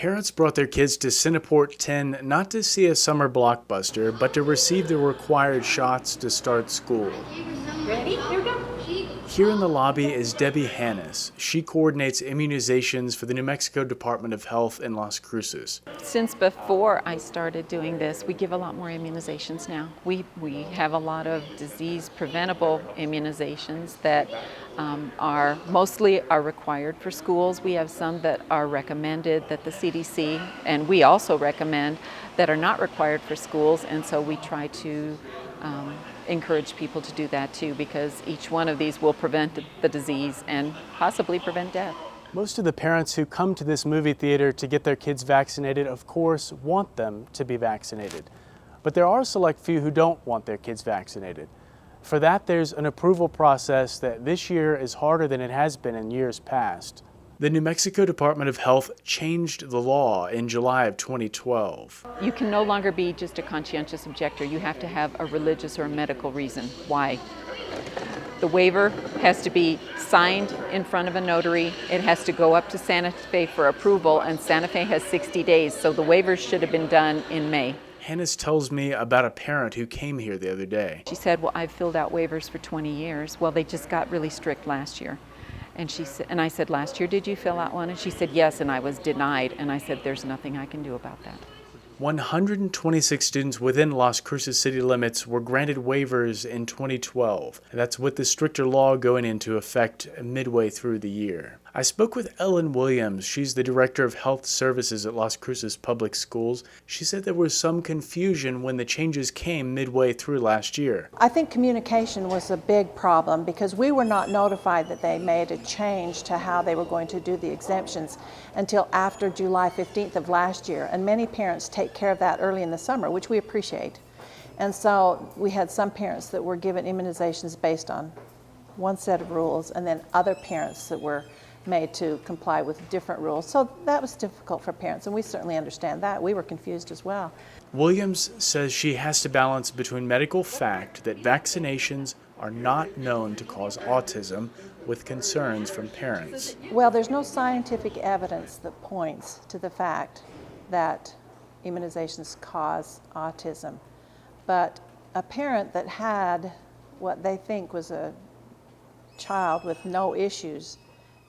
Parents brought their kids to Cineport 10 not to see a summer blockbuster, but to receive the required shots to start school. Ready? Here we go. Here in the lobby is Debby Hanus. She coordinates immunizations for the New Mexico Department of Health in Las Cruces. Since before I started doing this, we give a lot more immunizations now. We have a lot of disease preventable immunizations that are required for schools. We have some that are recommended that the CDC, and we also recommend, that are not required for schools, and so we try to encourage people to do that too, because each one of these will prevent the disease and possibly prevent death. Most of the parents who come to this movie theater to get their kids vaccinated, of course, want them to be vaccinated. But there are a select few who don't want their kids vaccinated. For that, there's an approval process that this year is harder than it has been in years past. The New Mexico Department of Health changed the law in July of 2012. You can no longer be just a conscientious objector. You have to have a religious or a medical reason why. The waiver has to be signed in front of a notary. It has to go up to Santa Fe for approval, and Santa Fe has 60 days, so the waivers should have been done in May. Hanus tells me about a parent who came here the other day. She said, well, I've filled out waivers for 20 years. Well, they just got really strict last year. And I said, last year, did you fill out one? And she said, yes, and I was denied. And I said, there's nothing I can do about that. 126 students within Las Cruces city limits were granted waivers in 2012. That's with the stricter law going into effect midway through the year. I spoke with Ellen Williams. She's the Director of Health Services at Las Cruces Public Schools. She said there was some confusion when the changes came midway through last year. I think communication was a big problem because we were not notified that they made a change to how they were going to do the exemptions until after July 15th of last year. And many parents take care of that early in the summer, which we appreciate. And so we had some parents that were given immunizations based on one set of rules, and then other parents that were made to comply with different rules. So that was difficult for parents, and we certainly understand that. We were confused as well. Williams says she has to balance between medical fact that vaccinations are not known to cause autism with concerns from parents. Well, there's no scientific evidence that points to the fact that immunizations cause autism. But a parent that had what they think was a child with no issues,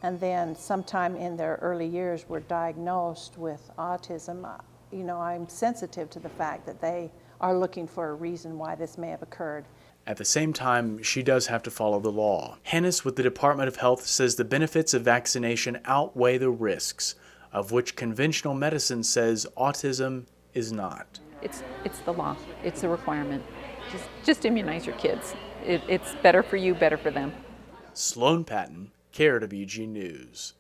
and then sometime in their early years were diagnosed with autism, I'm sensitive to the fact that they are looking for a reason why this may have occurred. At the same time, she does have to follow the law. Hanus with the Department of Health says the benefits of vaccination outweigh the risks, of which conventional medicine says autism is not. It's the law. It's a requirement. Just immunize your kids. It's better for you, better for them. Sloan Patton, KRWG News.